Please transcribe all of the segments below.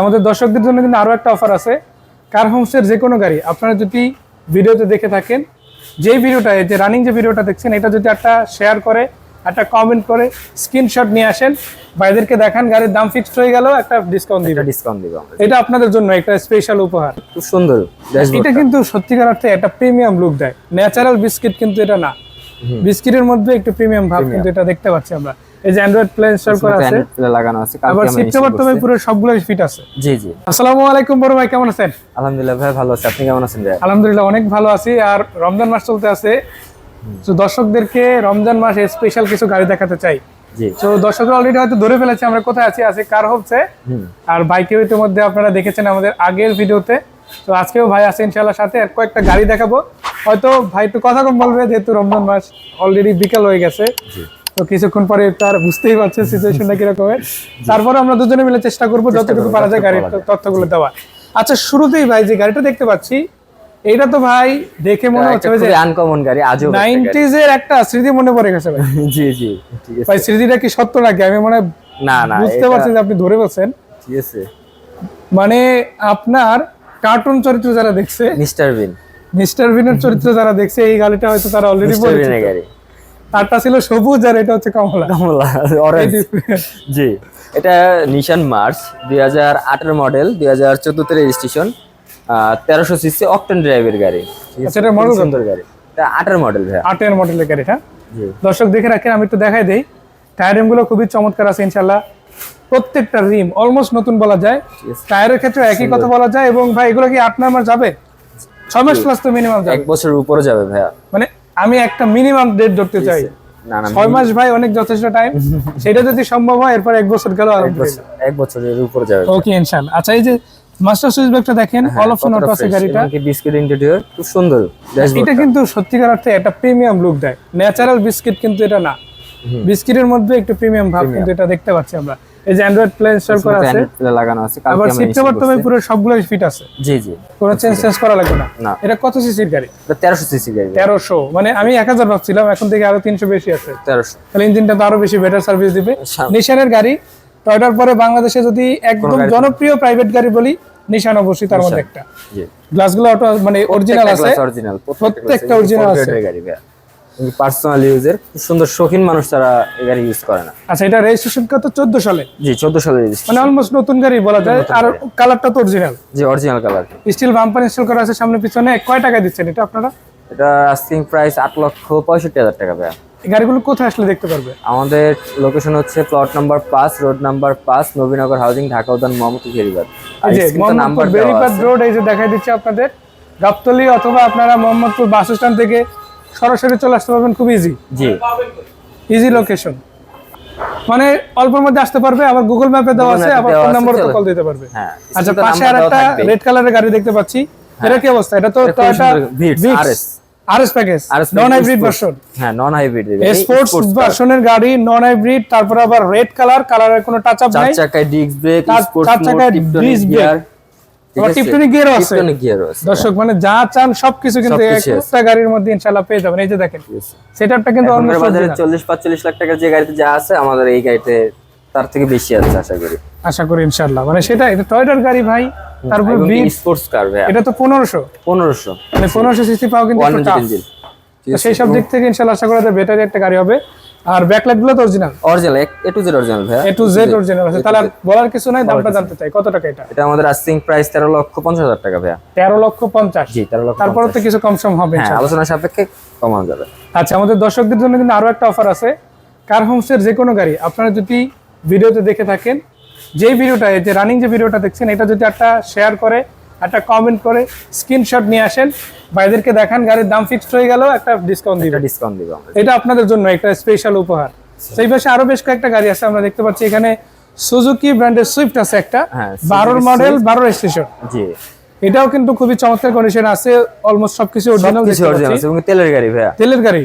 আমাদের দর্শকদের জন্য কিন্তু আরো একটা অফার আছে। কার হোমসের যে কোনো গাড়ি আপনারা যদি ভিডিওতে দেখে থাকেন, যেই ভিডিওটা যে রানিং যে ভিডিওটা দেখছেন এটা যদি একটা শেয়ার করে, একটা কমেন্ট করে স্ক্রিনশট নিয়ে আসেন, ভাইদেরকে দেখান, গাড়ির দাম ফিক্সড হয়ে গেল, একটা ডিসকাউন্ট দিব। এটা আপনাদের জন্য একটা স্পেশাল উপহার। খুব সুন্দর এটা কিন্তু সত্যিকার অর্থে একটা প্রিমিয়াম লুক দেয়। ন্যাচারাল বিস্কিট কিন্তু এটা না, বিস্কিটের মধ্যে একটু প্রিমিয়াম ভাব কিন্তু এটা দেখতে পাচ্ছি আমরা। এই যে অ্যান্ড্রয়েড প্লে ইনস্টল করা আছে, লাগানো আছে, আবার সিট কভার তো ভাই পুরো সবগুলো ফিট আছে। জি জি। আসসালামু আলাইকুম বড় ভাই, কেমন আছেন? আলহামদুলিল্লাহ ভাই, ভালো আছি। আপনি কেমন আছেন ভাই? আলহামদুলিল্লাহ অনেক ভালো আছি। আর রমজান মাস চলতে আছে, তো দর্শকদেরকে রমজান মাসে স্পেশাল কিছু গাড়ি দেখাতে চাই। জি। তো দর্শকরা অলরেডি হয়তো ধরে ফেলেছে আমরা কোথায় আছি। কার হচ্ছে আর বাইকেও ইতিমধ্যে আপনারা দেখেছেন আমাদের আগের ভিডিওতে। তো আজকেও ভাই আছে ইনশাআল্লাহ সাথে, আর কয়েকটা গাড়ি দেখাবো। হয়তো ভাই একটু কথা কম বলবে, যেহেতু রমজান মাস অলরেডি বিকেল হয়ে গেছে, তো কিছুক্ষণ পরে তার বুঝতেই পারছে সিচুয়েশনটা কিরকমের। তারপরে আমরা দুজনে মিলে চেষ্টা করবো যতটুকু পারা যায় গাড়ির তথ্যগুলো দেওয়া। আচ্ছা, শুরুতেই ভাই যে গাড়িটা দেখতে পাচ্ছি, এইটা তো ভাই দেখে মনে হচ্ছে যে আনকমন গাড়ি, আজও 90s এর একটা স্মৃতি মনে পড়ে গেছে ভাই। জি জি, ঠিক আছে ভাই। স্মৃতিটা কি সত্য নাকি? আমি মনে না না বুঝতে পারছি যে আপনি ধরে বলছেন। ঠিক আছে, মানে আপনার কার্টুন চরিত্র যারা দেখছে, মিস্টার বিনের চরিত্র যারা দেখছে, এই গাড়িটা হয়তো তারা অলরেডি পরিচিত। গাড়ি তারটা ছিল সবুজ আর এটা হচ্ছে কমলা অরেঞ্জ। জি, এটা নিশান মার্চ 2008 এর মডেল, 2014 তে রেজিস্ট্রেশন, 1300 সিসি অকটেন ড্রাইভের গাড়ি। আচ্ছা, এটা মডেল সুন্দর গাড়ি। এটা 8 এর মডেল ভাই, 8 এর মডেলের গাড়িটা। জি, দর্শক দেখে রাখেন, আমি একটু দেখাই দেই। টায়ার রিমগুলো খুবই চমৎকার আছে ইনশাআল্লাহ। প্রত্যেকটা রিম অলমোস্ট নতুন বলা যায়। টায়ারের ক্ষেত্রে একই কথা বলা যায়। এবং ভাই এগুলো কি 8 মাস যাবে? 6 মাস প্লাস তো মিনিমাম যাবে, 1 বছরের উপরে যাবে ভাইয়া। মানে আমি একটা মিনিমাম ডেট ধরতে চাই। না না, 6 মাস ভাই অনেক যথেষ্ট টাইম। সেটা যদি সম্ভব হয় এরপর 1 বছর গেল, 1 বছরের উপরে যাবে। ওকে ইনশাআল্লাহ। আচ্ছা, এই যে মাস্টার সুইচ ব্যাগটা দেখেন, অল অপশন অটো আছে গাড়িটা। কি বিস্কিট ইন্টেরিয়র, খুব সুন্দর। এটা কিন্তু সত্যিকার অর্থে একটা প্রিমিয়াম লুক দেয়। ন্যাচারাল বিস্কিট কিন্তু এটা না, বিস্কিটের মধ্যে একটু প্রিমিয়াম ভাব কিন্তু এটা দেখতে পাচ্ছি আমরা। এই যে অ্যান্ড্রয়েড প্লে ইনস্টল করা আছে, লাগানো আছে, আবার সিট কভার তো ভাই পুরো সবগুলো ফিট আছে। জি জি, কোনো চেঞ্জ করা লাগবে না। এটা কত সিসির গাড়ি? এটা 1300 সিসি গাড়ি। 1300, মানে আমি 1000 ভাবছিলাম, এখন থেকে আরো 300 বেশি আছে। 1300, তাহলে ইঞ্জিনটা তো আরো বেশি বেটার সার্ভিস দিবে। নিশানের গাড়ি, টয়োটার পরে বাংলাদেশে যদি একদম জনপ্রিয় প্রাইভেট গাড়ি বলি, নিশান অবশ্যই তার মধ্যে একটা। জি, গ্লাসগুলো অটো মানে অরিজিনাল আছে, প্রত্যেকটা অরিজিনাল আছে। গাড়ি ভাই, পার্সোনাল ইউজের, খুব সুন্দর শৌখিন মানুষ তারা এই গাড়ি ইউজ করে না। আচ্ছা, এটা রেজিস্ট্রেশন কত? 14 সালে। জি, 14 সালে রেজিস্ট্রেশন, মানে অলমোস্ট নতুন গাড়ি বলা যায়। আর কালারটা তো অরিজিনাল। জি, original colour. Steel bumper install করা আছে সামনে পিছনে। কয় টাকা দিচ্ছেন এটা আপনারা? এটা আস্কিং প্রাইস 8,65,000 টাকা ভাই। এই গাড়িগুলো কোথায় আসলে দেখতে পারবে? আমাদের লোকেশন হচ্ছে plot number 5, road number 5, Nabinagar housing, Dhaka উদ্যান, মোহাম্মদপুর বেরিবাদ। এই যে মোহাম্মদপুর বেরিবাদ রোড, এই যে দেখাই দিচ্ছি আপনাদের, গাবতলী, অথবা আপনারা মোহাম্মদপুর বাস স্ট্যান্ড থেকে সরাসরি চলে আসতে পারবেন, খুব ইজি। জি, ইজি লোকেশন, মানে অল্পের মধ্যে আসতে পারবে। আবার গুগল ম্যাপে দেওয়া আছে, আবার ফোন নম্বরে কল দিতে পারবে। হ্যাঁ। আচ্ছা, পাশে আরেকটা রেড কালারের গাড়ি দেখতে পাচ্ছি, এটা কি অবস্থা? এটা তো Toyota RS package, non hybrid version. হ্যাঁ, নন হাইব্রিড স্পোর্টস ভার্সনের গাড়ি, নন হাইব্রিড, তারপর আবার রেড কালারের কোনো টাচ আপ নাই। 4 চাকায় disc brake, sports mode, tiptronic gear, tiptronic গিয়ারও আছে। দর্শক মানে যা চান সবকিছু কিন্তু একটা গাড়ির মধ্যে ইনশাআল্লাহ পেয়ে যাবেন। এই যে দেখেন সেটআপটা কিন্তু অলমোস্ট বাজারে 40-45 লাখ টাকার যে গাড়িতে যা আছে, আমাদের এই গাড়িতে তার থেকে বেশি আছে আশা করি ইনশাআল্লাহ। মানে সেটা এটা টয়োটার গাড়ি ভাই, তারপর স্পোর্টস কার ভাই, এটা তো 1500 মানে 1500 সিসি পাও কিন্তু সেই সব দিক থেকে ইনশাআল্লাহ আশা করা যায় বেটারি একটা গাড়ি হবে। আর ব্যাকলাইট গুলো তো original A to Z original ভাই, A to Z অরিজিনাল আছে। তাহলে বলার কিছু নাই, দামটা জানতে চাই কত টাকা এটা? এটা আমাদের আস্কিং প্রাইস 13,50,000 টাকা ভাই। 13,50,000। জি, 13,50,000। তারপর তো কিছু কম সম হবে হ্যাঁ, আলোচনা সাপেক্ষে কমানো যাবে। আচ্ছা, আমাদের দর্শকদের জন্য কিন্তু আরো একটা অফার আছে। কার হোমসের যে কোনো গাড়ি আপনারা যদি ভিডিওতে দেখে থাকেন, যেই ভিডিওটা যে রানিং যে ভিডিওটা দেখছেন এটা যদি একটা শেয়ার করে, একটা কমেন্ট করে স্ক্রিনশট নিয়ে আসেন, ভাইদেরকে দেখান, গাড়ির দাম ফিক্সড হয়ে গেল, একটা ডিসকাউন্ট দিব। এটা আপনাদের জন্য একটা স্পেশাল উপহার। সেই পাশে আরো বেশ কয়েকটা গাড়ি আছে আমরা দেখতে পাচ্ছি এখানে। সুজুকি ব্র্যান্ডের সুইফট আছে একটা, 12 মডেল, 12 রেজিস্ট্রেশন। জি, এটাও কিন্তু খুবই চমৎকার কন্ডিশন আছে, অলমোস্ট সবকিছু অরিজিনাল আছে এবং তেলের গাড়ি ভাই। তেলের গাড়ি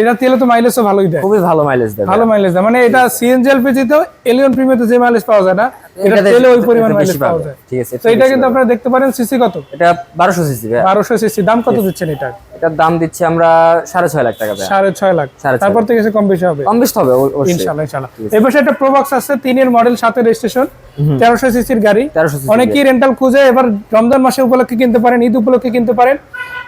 এটা তেলে তো মাইলেজও ভালোই দেয়, খুবই ভালো মাইলেজ দেয়, মানে এটা সিএনজি এলপিজি তেও এলিয়ন প্রিমিয়ামে যে মাইলেজ পাওয়া যায় না, এটা তেলে ওই পরিমাণ বেশি মাইলেজ পাওয়া পাবে। যায়। ঠিক আছে, তো এটা কিন্তু আপনারা দেখতে পারেন সিসি কত, এটা 1200 সিসি ভাই। 1200 সিসি। দাম কত দিচ্ছেন এটা? এটার দাম দিচ্ছি আমরা 6.5 লাখ টাকা ভাই। 6.5 লাখ। 6.5 তারপর থেকে কিছু কম বেশি হবে কম বেশি হবে অবশ্যই। ইনশাআল্লাহ ইনশাআল্লাহ। এই পাশে একটা প্রোবক্স আছে 3 এর মডেল, 7 এর রেজিস্ট্রেশন, 1300 সিসির গাড়ি। 1300 সিসি অনেকেই রেন্টাল খুঁজে, এবার রমজান মাসে উপলক্ষে কিনতে পারেন, ঈদ উপলক্ষে কিনতে পারেন।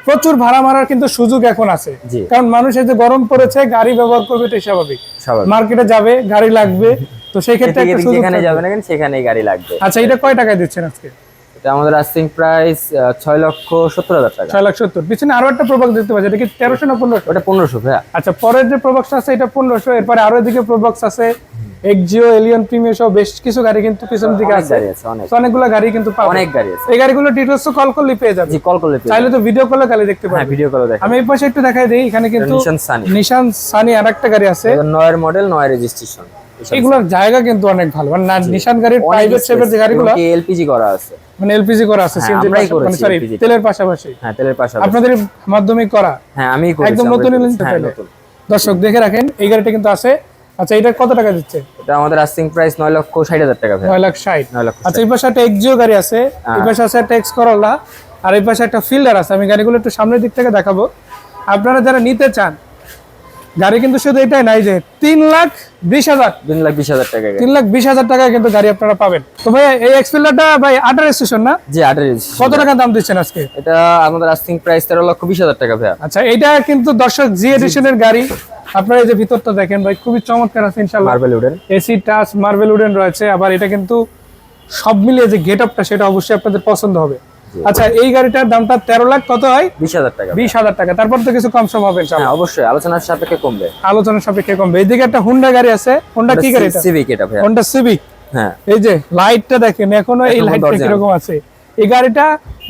প্রচুর ভাড়া মারার কিন্তু সুযোগ এখন আছে, জি। কারণ মানুষ এই যে গরম পড়েছে গাড়ি ব্যবহার করবে, এটাই স্বাভাবিক। স্বাভাবিক। মার্কেটে যাবে, গাড়ি লাগবে, তো সেই ক্ষেত্রে একটা সুযোগ যেখানে থাকবে। যাবেন না কেন সেখানেই গাড়ি লাগবে। আচ্ছা, এটা কয় টাকায় দিচ্ছেন আজকে? এটা আমাদের আস্কিং প্রাইস 6,70,000 টাকা। 6 লাখ 70। পিছনে আরো একটা প্রোবক্স দেখতে পাচ্ছি, এটা কি 1300 না 1500? ওটা 1500 ভাই। আচ্ছা, পরের যে প্রোবক্স আছে এটা 1500। এরপরে আরো এদিকে প্রোবক্স আছে, এক্সিও, এলিয়ন প্রিমিয়ার সহ বেশ কিছু গাড়ি কিন্তু পিছনের দিকে অনেক আছে। গাড়ি আছে, অনেক। তো অনেকগুলো গাড়ি কিন্তু পাবেন। অনেক গাড়ি আছে। এই গাড়িগুলো ডিটেইলস তো কল করলে পেয়ে যাবেন। জি, কল করলে পেয়ে চাইলে তো ভিডিও কলে গাড়ি দেখতে যাবেন। হ্যাঁ, পাবেন। ভিডিও কলে দেখেন। আমি এই পাশে একটু দেখাই দেই, এখানে কিন্তু নিশান সানি আরেকটা গাড়ি আছে। এটা 9 এর মডেল, 9 এর রেজিস্ট্রেশন। এগুলোর জায়গা কিন্তু অনেক ভালো, মানে নিশান গাড়ির প্রাইভেট শেপের যে গাড়িগুলো, এলপিজি করা আছে, মানে এলপিজি করা আছে, হ্যাঁ, সিএনজি আমরাই মানে করেছি সরি LPG টা। তেলের পাশাপাশি। হ্যাঁ, তেলের পাশাপাশি। আপনাদের মাধ্যমে করা। হ্যাঁ, আমিই করেছি। একদম নতুন এলেন তো হ্যাঁ, তাহলে? নতুন। দর্শক দেখে রাখেন, এই গাড়িটা কিন্তু আছে। আচ্ছা, এটা কত টাকা দিচ্ছে? এটা আমাদের আস্কিং প্রাইস 9,60,000 টাকা ভাই। 9 লাখ 60। 9 লাখ। আচ্ছা, এই পাশে একটা এক্সিও গাড়ি আছে, এই পাশে আছে একটা এক্স করোলা, আর এই পাশে একটা ফিল্ডার আছে। আমি গাড়িগুলো একটু সামনের দিক থেকে দেখাবো। আপনারা যারা নিতে চান গাড়ি, কিন্তু শুধু এটাই নাই যে 3,20,000 3,20,000 টাকা। 3,20,000 টাকায় কিন্তু গাড়ি আপনারা পাবেন। তো ভাই এই এক্স ফিল্ডারটা ভাই 18 স্টেশন না? জি, 8 এর কত টাকা দাম দিচ্ছেন আজকে? এটা আমাদের আস্কিং প্রাইস 13,20,000 টাকা ভাই। আচ্ছা, এটা কিন্তু দর্শক জি এডিশনের গাড়ি। আপনারা এই যে ভিতরটা দেখেন ভাই, খুবই চমৎকার আছে ইনশাআল্লাহ। Marble wooden, AC touch, marble wooden রয়েছে। আবার এটা কিন্তু সব মিলিয়ে যে গেটআপটা, সেটা অবশ্যই আপনাদের পছন্দ হবে। আচ্ছা, এই গাড়িটার দামটা 13 লাখ কত হয়? 20,000 টাকা। 20,000 টাকা। তারপর তো কিছু কম সম হবে ইনশাআল্লাহ। হ্যাঁ, অবশ্যই আলোচনার সাপেক্ষে কমবে। আলোচনার সাপেক্ষে কমবে। এইদিকে একটা হুন্ডা গাড়ি আছে। হুন্ডা কি গাড়ি এটা? সিভিক এটা ভাই। Honda civic. হ্যাঁ, এই যে লাইটটা দেখেন, এখনো এই লাইটটা কিরকম আছে। এই গাড়িটা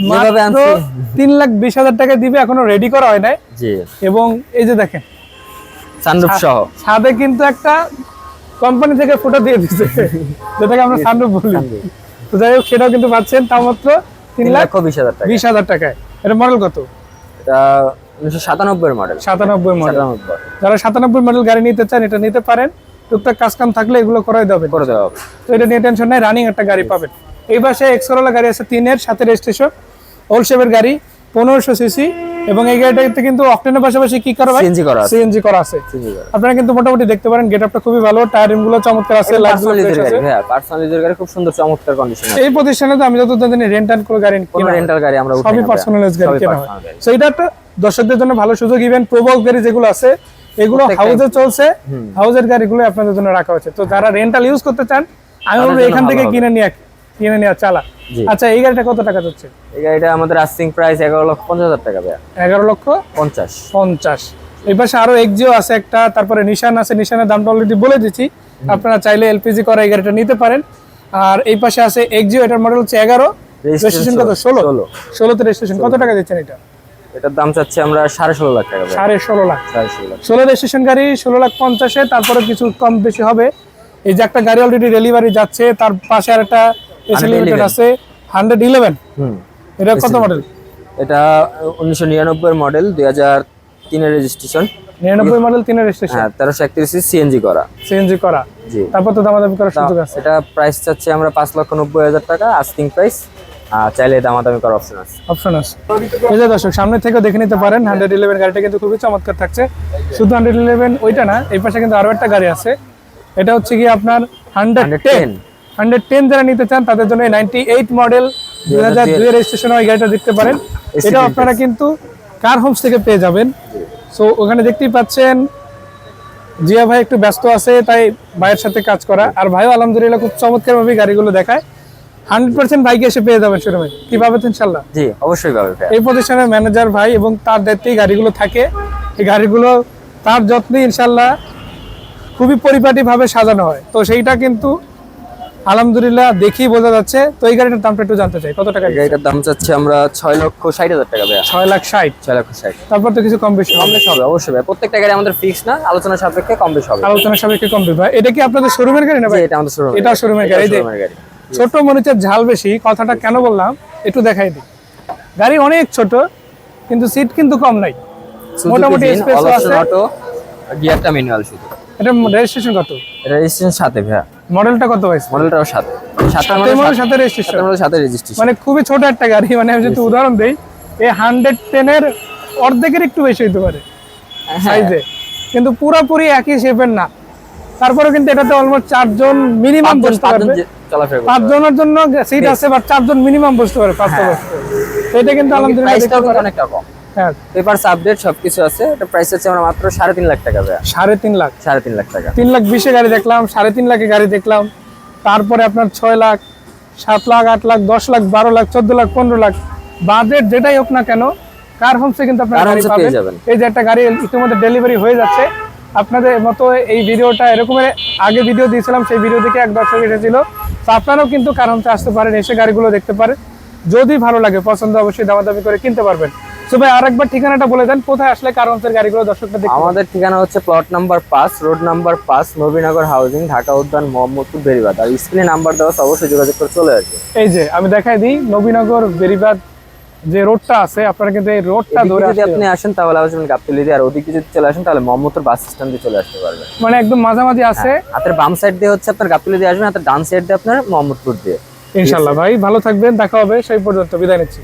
যেভাবে মাত্র আনছি 3,20,000 টাকা দিবে, এখনো রেডি করা হয় নাই। জি। এবং এই যে দেখেন সানরুফ সহ ছাদে কিন্তু একটা কোম্পানি থেকে ফটো দিয়ে দিচ্ছে, যেটাকে আমরা সানরুফ বলি। তো যাই হোক, সেটাও কিন্তু পাচ্ছেন, তাও মাত্র 3,20,000 টাকা। 3,20,000 টাকায়। এটা মডেল কত? এটা 1997 এর মডেল। 97 মডেল। 97 যারা 97 মডেল গাড়ি নিতে চান, এটা নিতে পারেন। টুকটাক কাজ কাম থাকলে এগুলো করাই দেবে। করে দেওয়া হবে। তো এটা নিয়ে টেনশন নাই, রানিং একটা গাড়ি পাবেন। এই পাশে এক্স করোলা গাড়ি আছে 3 এর, 7 এর রেজিস্ট্রেশন, ওল্ড শেপের গাড়ি, 1500 সিসি। এবং এই গাড়িটাতে কিন্তু অকটেনের পাশাপাশি কি করা ভাই? সিএনজি করা আছে। সিএনজি করা আছে। আপনারা কিন্তু মোটামুটি দেখতে পারেন, গেটআপটা খুবই ভালো, টায়ার রিম গুলো চমৎকার আছে, লাইটগুলো ফ্রেশ আছে। হ্যাঁ, পার্সোনাল ইউজার গাড়ি খুব সুন্দর চমৎকার কন্ডিশন আছে। এই প্রতিষ্ঠানে তো আমি যতদিন জানি রেন্ট এন্ড করে গাড়ি কোন কিনা হয়। রেন্টাল গাড়ি আমরা উঠাই সবই না। পার্সোনালাইজ গাড়ি সবই কেনা হয়। personal গাড়ি। সো এটা একটা দর্শকদের জন্য ভালো সুযোগ। ইভেন প্রবক্স গাড়ি যেগুলো আছে, এগুলো হাউসে চলছে, হাউসের গাড়িগুলো আপনাদের জন্য রাখা হয়েছে। তো যারা রেন্টাল ইউজ করতে চান, আমি বলবো এখান থেকে কিনে নিয়ে চালা। আচ্ছা, এই গাড়িটা কত টাকা যাচ্ছে? এই গাড়িটা আমাদের আস্কিং প্রাইস 11,50,000 টাকা ভাই। 11,50,000। 50। এই পাশে আরো এক্সিও আছে একটা, তারপরে নিশান আছে। নিশানের দামটা অলরেডি বলে দিচ্ছি, আপনারা চাইলে এলপিজি করা এই গাড়িটা নিতে পারেন। আর এই পাশে আছে এক্সিও, এটার মডেল হচ্ছে 11, রেজিস্ট্রেশন কত? 16 তে রেজিস্ট্রেশন। কত টাকা দিচ্ছেন এটা? এটার দাম চাচ্ছি আমরা 16.5 লাখ টাকা ভাই। 16.5 লাখ। 16.5 লাখ। 16 রেজিস্ট্রেশন গাড়ি 16,50,000। তারপরে কিছু কম বেশি হবে। এই যে একটা গাড়ি অলরেডি ডেলিভারি যাচ্ছে, তার পাশে আর একটা এসি লিমিটেড আছে 111। এটা কত মডেল? এটা 1999 এর মডেল, 2003 এর রেজিস্ট্রেশন। 99 মডেল, 3 এর রেজিস্ট্রেশন। হ্যাঁ, 1331 সিএনজি করা। সিএনজি করা। জি। তারপর তো দামাদামি করার সুযোগ আছে। এটা প্রাইস চাচ্ছি আমরা 5,90,000 টাকা আস্কিং প্রাইস। চাইলে দামাদামি করার অপশন আছে। অপশন আছে। এই যে দর্শক, সামনে থেকে দেখে নিতে পারেন 111 গাড়িটা কিন্তু খুবই চমৎকার থাকছে। শুধু 111 ওইটা না, এই পাশে কিন্তু আরো একটা গাড়ি আছে। এটা হচ্ছে কি আপনার 110 যারা নিতে চান তাদের জন্য 98 মডেল 2002 এর রেজিস্ট্রেশন ওই গাড়িটা দেখতে পারেন। এটা আপনারা কিন্তু কার হোমস থেকে পেয়ে যাবেন। সো ওখানে দেখতেই পাচ্ছেন জিয়া ভাই একটু ব্যস্ত আছে, তাই ভাইয়ের সাথে কাজ করা। আর ভাইও আলহামদুলিল্লাহ খুব চমৎকার ভাবে গাড়িগুলো দেখায়। 100% বাইকে এসে পেয়ে যাবেন শোরুমে। কি পাবেন ইনশাআল্লাহ? জি, অবশ্যই পাবে ভাই। এই প্রতিষ্ঠানের ম্যানেজার ভাই এবং তার দায়িত্বেই গাড়িগুলো থাকে। এই গাড়িগুলো তার যত্নে ইনশাআল্লাহ খুবই পরিপাটিভাবে সাজানো হয়। তো সেইটা কিন্তু আলহামদুলিল্লাহ দেখেই বোঝা যাচ্ছে। তো এই গাড়িটার দামটা একটু জানতে চাই, কত টাকা? গাড়িটার দাম চাচ্ছি আমরা 6,60,000 টাকা ভাই। 6,60,000। 6,60,000। তারপর তো কিছু কম বেশি কম বেশি হবে অবশ্যই ভাই। প্রত্যেকটা গাড়ি আমাদের ফিক্স না, আলোচনার সাপেক্ষে কম বেশি হবে। আলোচনার সাপেক্ষে কম বেশি। এটা কি আপনাদের শোরুমের গাড়ি না ভাই? জি, এটা আমাদের শোরুম। এটা শোরুমের গাড়ি। ছোট মরিচের ঝাল বেশি, কথাটা কেন বললাম একটু দেখাই দিই। গাড়ি অনেক ছোট, কিন্তু সিট কিন্তু কম নাই, মোটামুটি স্পেস আছে। অটো গিয়ারটা ম্যানুয়াল শুধু। এটা রেজিস্ট্রেশন কত? রেজিস্ট্রেশন সাথে ভাই। মডেলটা কত হয়েছে? মডেলটাও 7 সাতের মডেল, সাথে রেজিস্ট্রেশন, সাথে রেজিস্ট্রেশন। মানে খুবই ছোট একটা গাড়ি। মানে আমি যদি উদাহরণ দেই, এই 110 এর অর্ধেকের একটু বেশি হতে পারে সাইজে, কিন্তু পুরোপুরি একই শেপের না। তারপরে কিন্তু এটাতে অলমোস্ট 4 জন মিনিমাম বসতে পারবে। চলাফেরা 5 জনের জন্য সিট আছে, বাট 4 জন মিনিমাম বসতে পারে, 5টা বসতে। এটা কিন্তু আলহামদুলিল্লাহ প্রাইসটাও দেখতে পারেন। অনেকটা কম। হ্যাঁ, পেপারস আপডেট সবকিছু আছে। এটা প্রাইস হচ্ছে আমরা মাত্র 3.5 লাখ টাকা ভাইয়া। 3.5 লাখ, 3.5 লাখ টাকা। 3 লাখ 20 গাড়ি দেখলাম, 3.5 লাখে গাড়ি দেখলাম। তারপরে আপনার 6 লাখ, 7 লাখ, 8 লাখ, 10 লাখ, 12 লাখ, 14 লাখ, 15 লাখ, বাজেট যেটাই হোক না কেন, কার হোমসে কিন্তু আপনারা কার গাড়ি হোমসে পেয়ে পাবেন। যাবেন। এই যে একটা গাড়ি ইতিমধ্যে ডেলিভারি হয়ে যাচ্ছে। আপনাদের মতো এই ভিডিওটা এরকমের আগে ভিডিও দিয়েছিলাম, সেই ভিডিও থেকে এক দর্শক এসেছিল। তো আপনারাও কিন্তু কার হোমসে আসতে পারেন, এসে গাড়িগুলো দেখতে পারেন। যদি ভালো লাগে, পছন্দ, অবশ্যই দামাদামি করে কিনতে পারবেন। তো ভাই আরেকবার ঠিকানাটা বলে দেন, কোথায় আসলে কার হোমসের গাড়িগুলো দর্শকরা দেখতে পাবে? আমাদের ঠিকানা হচ্ছে plot number 5, road number 5, Nabinagar housing, Dhaka উদ্যান, মোহাম্মদপুর, বেরিবাদ। আর স্ক্রিনে নাম্বার দেওয়া আছে, অবশ্যই যোগাযোগ করে চলে আসবে। এই যে আমি দেখাই দিই, নবীনগর বেরিবাদ যে রোডটা আছে, আপনারা কিন্তু এই রোডটা ধরে যদি আসতে আপনি আসেন তাহলে আসবেন গাবতলী দিয়ে, আর ওদিকে যদি চলে আসেন তাহলে মোহাম্মদপুর বাস স্ট্যান্ড দিয়ে চলে আসতে পারবেন। মানে একদম মাঝামাঝি আছে। হাতের বাম সাইড দিয়ে হচ্ছে আপনার গাবতলী দিয়ে আসবেন, হাতের ডান সাইড দিয়ে আপনার মোহাম্মদপুর দিয়ে। ইনশাআল্লাহ ভাই ভালো থাকবেন, দেখা হবে, সেই পর্যন্ত বিদায় নিচ্ছি।